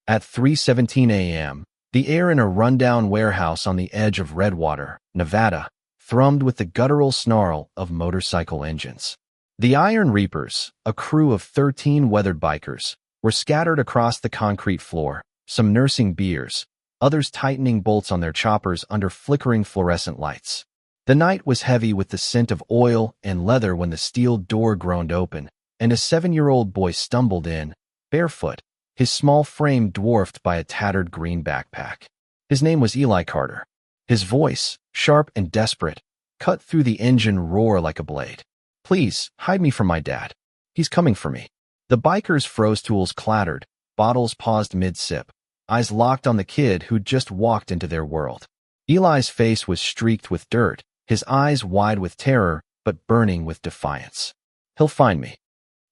At 3:17 a.m., the air in a rundown warehouse on the edge of Redwater, Nevada, thrummed with the guttural snarl of motorcycle engines. The Iron Reapers, a crew of 13 weathered bikers, were scattered across the concrete floor, some nursing beers, others tightening bolts on their choppers under flickering fluorescent lights. The night was heavy with the scent of oil and leather when the steel door groaned open, and a 7-year-old boy stumbled in, barefoot, his small frame dwarfed by a tattered green backpack. His name was Eli Carter. His voice, sharp and desperate, cut through the engine roar like a blade. "Please, hide me from my dad. He's coming for me." The bikers' froze tools clattered, bottles paused mid-sip, eyes locked on the kid who'd just walked into their world. Eli's face was streaked with dirt, his eyes wide with terror, but burning with defiance. "He'll find me.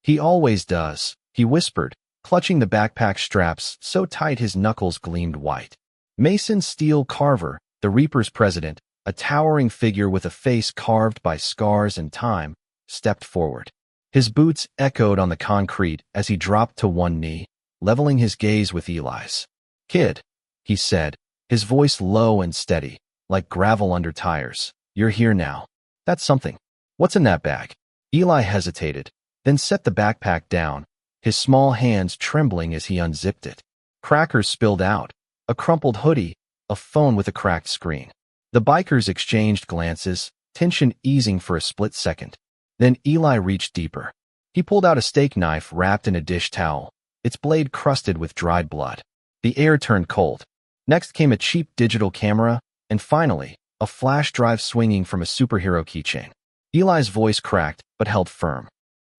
He always does," he whispered, clutching the backpack straps so tight his knuckles gleamed white. Mason Steele Carver, the Reapers' president, a towering figure with a face carved by scars and time, stepped forward. His boots echoed on the concrete as he dropped to one knee, leveling his gaze with Eli's. "Kid," he said, his voice low and steady, like gravel under tires, "you're here now. That's something. What's in that bag?" Eli hesitated, then set the backpack down, his small hands trembling as he unzipped it. Crackers spilled out, a crumpled hoodie, a phone with a cracked screen. The bikers exchanged glances, tension easing for a split second. Then Eli reached deeper. He pulled out a steak knife wrapped in a dish towel, its blade crusted with dried blood. The air turned cold. Next came a cheap digital camera, and finally, a flash drive swinging from a superhero keychain. Eli's voice cracked, but held firm.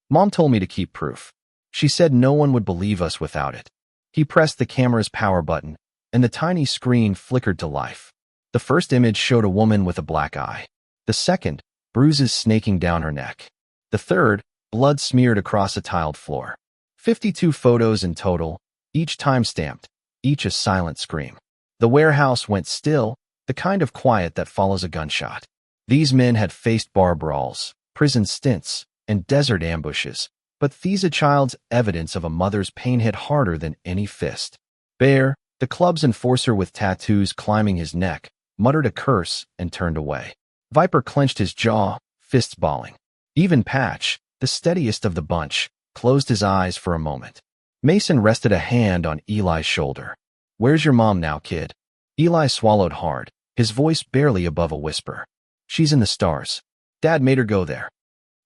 "Mom told me to keep proof. She said no one would believe us without it." He pressed the camera's power button, and the tiny screen flickered to life. The first image showed a woman with a black eye. The second, bruises snaking down her neck. The third, blood smeared across a tiled floor. 52 photos in total, each time-stamped, each a silent scream. The warehouse went still, the kind of quiet that follows a gunshot. These men had faced bar brawls, prison stints, and desert ambushes, but Thesa Child's evidence of a mother's pain hit harder than any fist. Bear, the club's enforcer with tattoos climbing his neck, muttered a curse and turned away. Viper clenched his jaw, fists balling. Even Patch, the steadiest of the bunch, closed his eyes for a moment. Mason rested a hand on Eli's shoulder. "Where's your mom now, kid?" Eli swallowed hard, his voice barely above a whisper. "She's in the stars. Dad made her go there."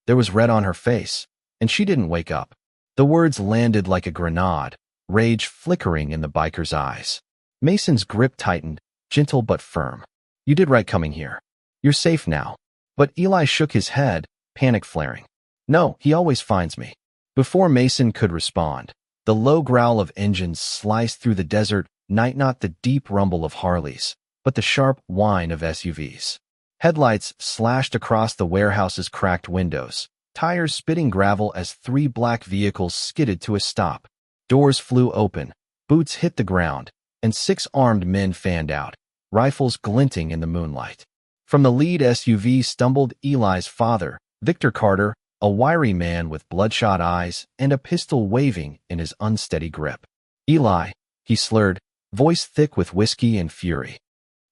There was red on her face, and she didn't wake up. The words landed like a grenade, rage flickering in the biker's eyes. Mason's grip tightened, gentle but firm. "You did right coming here. You're safe now." But Eli shook his head, panic flaring. "No, he always finds me." Before Mason could respond, the low growl of engines sliced through the desert night, not the deep rumble of Harleys, but the sharp whine of SUVs. Headlights slashed across the warehouse's cracked windows, tires spitting gravel as 3 black vehicles skidded to a stop. Doors flew open, boots hit the ground, and 6 armed men fanned out, rifles glinting in the moonlight. From the lead SUV stumbled Eli's father, Victor Carter, a wiry man with bloodshot eyes and a pistol waving in his unsteady grip. "Eli," he slurred, voice thick with whiskey and fury.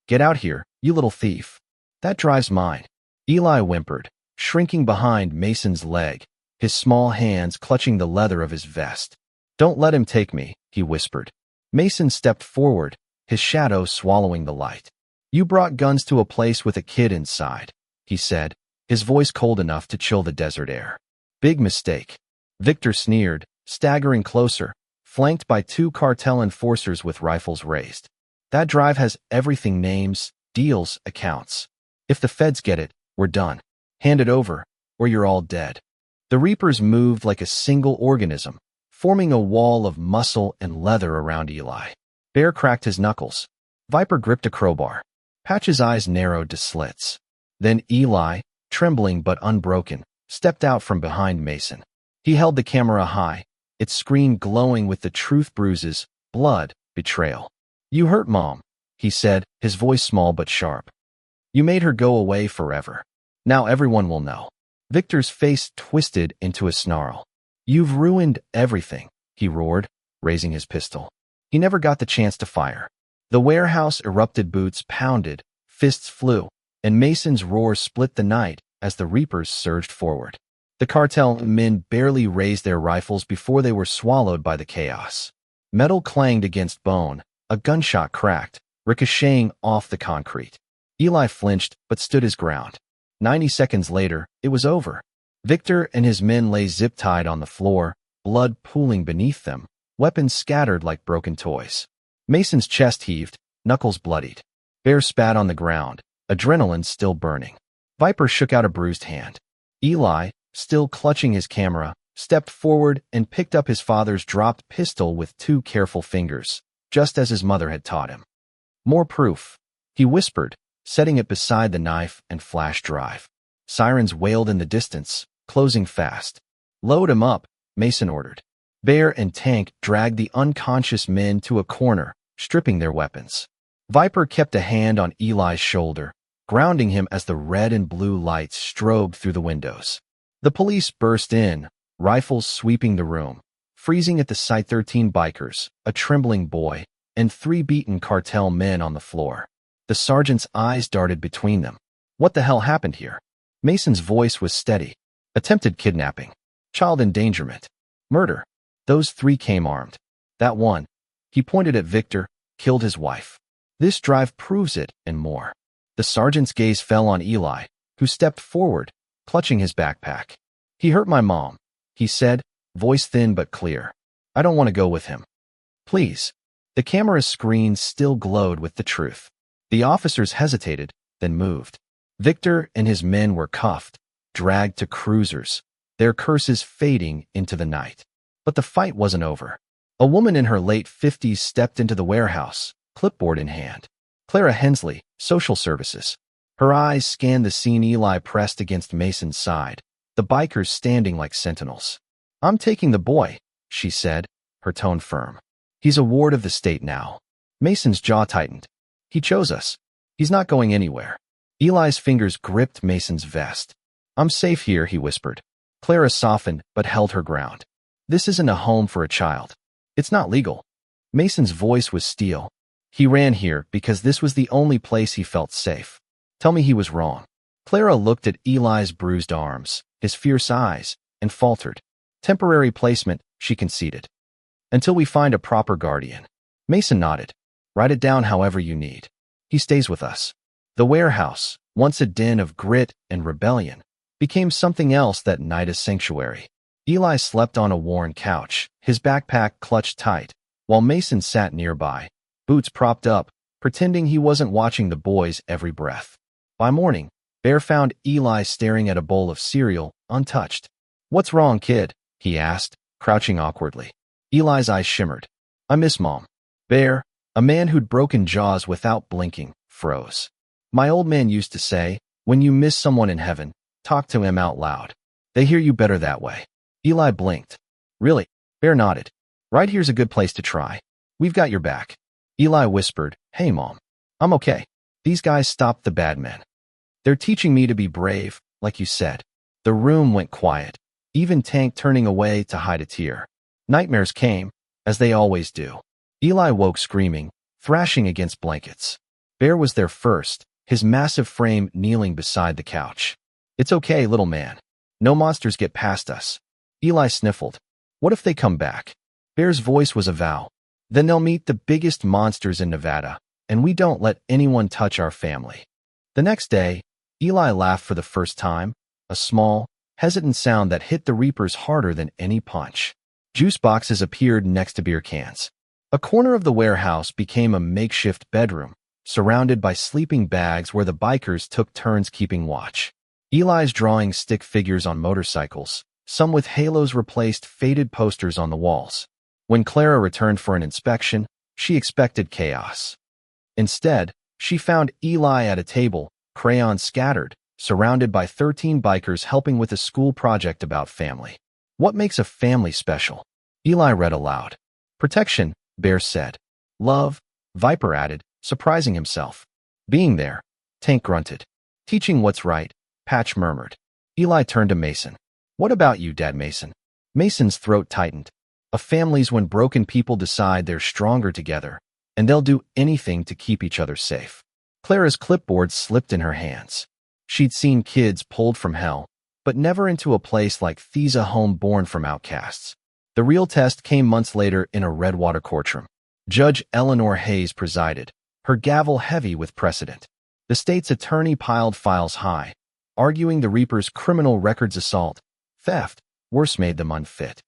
"Get out here, you little thief. That drive's mine." Eli whimpered, shrinking behind Mason's leg, his small hands clutching the leather of his vest. "Don't let him take me," he whispered. Mason stepped forward, his shadow swallowing the light. "You brought guns to a place with a kid inside," he said, his voice cold enough to chill the desert air. "Big mistake." Victor sneered, staggering closer, flanked by 2 cartel enforcers with rifles raised. "That drive has everything: names, deals, accounts. If the feds get it, we're done. Hand it over, or you're all dead." The Reapers moved like a single organism, forming a wall of muscle and leather around Eli. Bear cracked his knuckles. Viper gripped a crowbar. Patch's eyes narrowed to slits. Then Eli, trembling but unbroken, stepped out from behind Mason. He held the camera high, its screen glowing with the truth: bruises, blood, betrayal. "You hurt Mom," he said, his voice small but sharp. "You made her go away forever. Now everyone will know." Victor's face twisted into a snarl. "You've ruined everything," he roared, raising his pistol. He never got the chance to fire. The warehouse erupted, boots pounded, fists flew, and Mason's roar split the night as the Reapers surged forward. The cartel men barely raised their rifles before they were swallowed by the chaos. Metal clanged against bone, a gunshot cracked, ricocheting off the concrete. Eli flinched but stood his ground. 90 seconds later, it was over. Victor and his men lay zip-tied on the floor, blood pooling beneath them, weapons scattered like broken toys. Mason's chest heaved, knuckles bloodied. Bear spat on the ground, adrenaline still burning. Viper shook out a bruised hand. Eli, still clutching his camera, stepped forward and picked up his father's dropped pistol with 2 careful fingers, just as his mother had taught him. More proof, he whispered, setting it beside the knife and flash drive. Sirens wailed in the distance, closing fast. Load him up, Mason ordered. Bear and Tank dragged the unconscious men to a corner, stripping their weapons. Viper kept a hand on Eli's shoulder, grounding him as the red and blue lights strobed through the windows. The police burst in, rifles sweeping the room, freezing at the sight. 13 bikers, a trembling boy, and 3 beaten cartel men on the floor. The sergeant's eyes darted between them. What the hell happened here? Mason's voice was steady. Attempted kidnapping. Child endangerment. Murder. Those 3 came armed. That one, he pointed at Victor, killed his wife. This drive proves it, and more. The sergeant's gaze fell on Eli, who stepped forward, clutching his backpack. He hurt my mom, he said, voice thin but clear. I don't want to go with him. Please. The camera's screen still glowed with the truth. The officers hesitated, then moved. Victor and his men were cuffed, dragged to cruisers, their curses fading into the night. But the fight wasn't over. A woman in her late 50s stepped into the warehouse, clipboard in hand. Clara Hensley, Social Services. Her eyes scanned the scene. Eli pressed against Mason's side, the bikers standing like sentinels. I'm taking the boy, she said, her tone firm. He's a ward of the state now. Mason's jaw tightened. He chose us. He's not going anywhere. Eli's fingers gripped Mason's vest. I'm safe here, he whispered. Clara softened but held her ground. This isn't a home for a child. It's not legal. Mason's voice was steel. He ran here because this was the only place he felt safe. Tell me he was wrong. Clara looked at Eli's bruised arms, his fierce eyes, and faltered. Temporary placement, she conceded. Until we find a proper guardian. Mason nodded. Write it down however you need. He stays with us. The warehouse, once a den of grit and rebellion, became something else that night, a sanctuary. Eli slept on a worn couch, his backpack clutched tight, while Mason sat nearby, boots propped up, pretending he wasn't watching the boy's every breath. By morning, Bear found Eli staring at a bowl of cereal, untouched. What's wrong, kid? He asked, crouching awkwardly. Eli's eyes shimmered. I miss Mom. Bear, a man who'd broken jaws without blinking, froze. My old man used to say, when you miss someone in heaven, talk to him out loud. They hear you better that way. Eli blinked. Really? Bear nodded. Right here's a good place to try. We've got your back. Eli whispered, Hey, Mom. I'm okay. These guys stopped the bad men. They're teaching me to be brave, like you said. The room went quiet, even Tank turning away to hide a tear. Nightmares came, as they always do. Eli woke screaming, thrashing against blankets. Bear was there first, his massive frame kneeling beside the couch. It's okay, little man. No monsters get past us. Eli sniffled. What if they come back? Bear's voice was a vow. Then they'll meet the biggest monsters in Nevada, and we don't let anyone touch our family. The next day, Eli laughed for the first time, a small, hesitant sound that hit the Reapers harder than any punch. Juice boxes appeared next to beer cans. A corner of the warehouse became a makeshift bedroom, surrounded by sleeping bags where the bikers took turns keeping watch. Eli's drawing stick figures on motorcycles, some with halos replaced faded posters on the walls. When Clara returned for an inspection, she expected chaos. Instead, she found Eli at a table, crayons scattered, surrounded by 13 bikers helping with a school project about family. What makes a family special? Eli read aloud. Protection, Bear said. Love, Viper added, surprising himself. Being there, Tank grunted. Teaching what's right, Patch murmured. Eli turned to Mason. What about you, Dad Mason? Mason's throat tightened. A family's when broken people decide they're stronger together, and they'll do anything to keep each other safe. Clara's clipboard slipped in her hands. She'd seen kids pulled from hell, but never into a place like Thesa, home born from outcasts. The real test came months later in a Redwater courtroom. Judge Eleanor Hayes presided, her gavel heavy with precedent. The state's attorney piled files high, arguing the Reapers' criminal records, assault, theft, worse, made them unfit.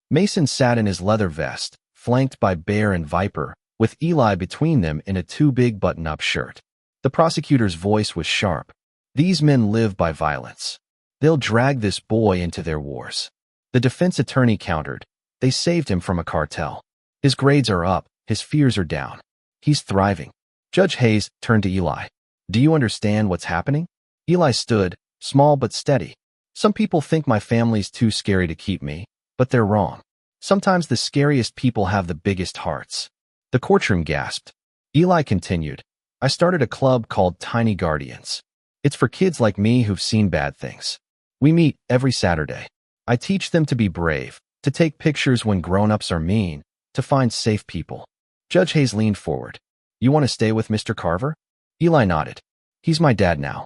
Mason sat in his leather vest, flanked by Bear and Viper, with Eli between them in a too-big button-up shirt. The prosecutor's voice was sharp. These men live by violence. They'll drag this boy into their wars. The defense attorney countered. They saved him from a cartel. His grades are up, his fears are down. He's thriving. Judge Hayes turned to Eli. Do you understand what's happening? Eli stood, small but steady. Some people think my family's too scary to keep me, but they're wrong. Sometimes the scariest people have the biggest hearts. The courtroom gasped. Eli continued. I started a club called Tiny Guardians. It's for kids like me who've seen bad things. We meet every Saturday. I teach them to be brave, to take pictures when grown-ups are mean, to find safe people. Judge Hayes leaned forward. You want to stay with Mr. Carver? Eli nodded. He's my dad now.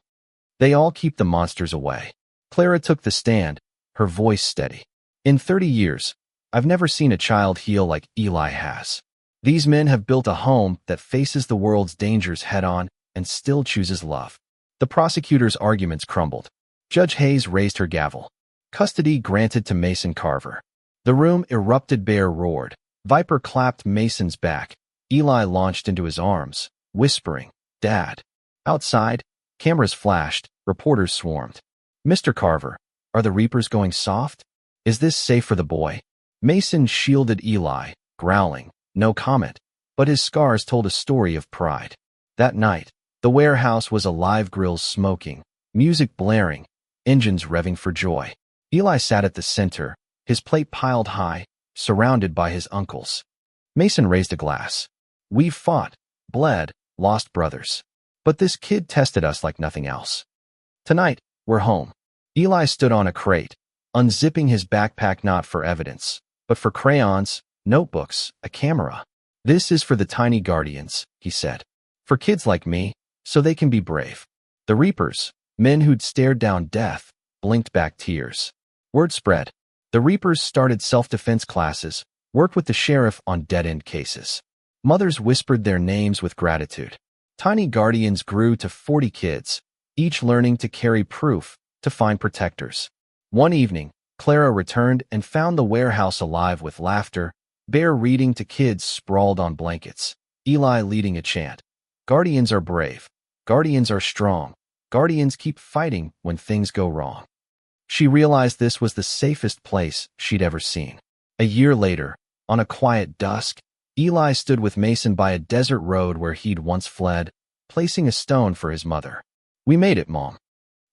They all keep the monsters away. Clara took the stand, her voice steady. In 30 years, I've never seen a child heal like Eli has. These men have built a home that faces the world's dangers head-on and still chooses love. The prosecutor's arguments crumbled. Judge Hayes raised her gavel. Custody granted to Mason Carver. The room erupted. Bear roared. Viper clapped Mason's back. Eli launched into his arms, whispering, Dad. Outside, cameras flashed, reporters swarmed. Mr. Carver, are the Reapers going soft? Is this safe for the boy? Mason shielded Eli, growling, no comment, but his scars told a story of pride. That night, the warehouse was alive, grills smoking, music blaring, engines revving for joy. Eli sat at the center, his plate piled high, surrounded by his uncles. Mason raised a glass. We've fought, bled, lost brothers. But this kid tested us like nothing else. Tonight, we're home. Eli stood on a crate, unzipping his backpack, not for evidence, but for crayons, notebooks, a camera. This is for the Tiny Guardians, he said. For kids like me, so they can be brave. The Reapers, men who'd stared down death, blinked back tears. Word spread. The Reapers started self-defense classes, worked with the sheriff on dead-end cases. Mothers whispered their names with gratitude. Tiny Guardians grew to 40 kids, each learning to carry proof, to find protectors. One evening, Clara returned and found the warehouse alive with laughter, Bear reading to kids sprawled on blankets, Eli leading a chant. Guardians are brave. Guardians are strong. Guardians keep fighting when things go wrong. She realized this was the safest place she'd ever seen. A year later, on a quiet dusk, Eli stood with Mason by a desert road where he'd once fled, placing a stone for his mother. We made it, Mom.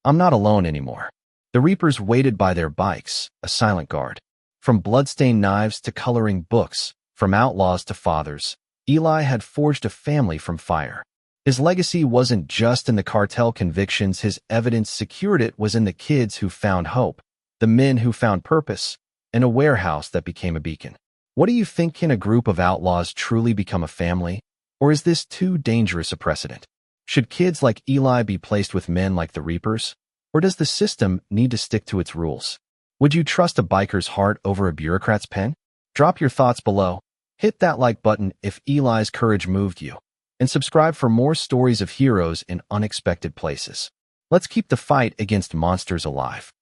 I'm not alone anymore. The Reapers waited by their bikes, a silent guard. From bloodstained knives to coloring books, from outlaws to fathers, Eli had forged a family from fire. His legacy wasn't just in the cartel convictions, his evidence secured it was in the kids who found hope, the men who found purpose, and a warehouse that became a beacon. What do you think? Can a group of outlaws truly become a family? Or is this too dangerous a precedent? Should kids like Eli be placed with men like the Reapers? Or does the system need to stick to its rules? Would you trust a biker's heart over a bureaucrat's pen? Drop your thoughts below. Hit that like button if Eli's courage moved you. And subscribe for more stories of heroes in unexpected places. Let's keep the fight against monsters alive.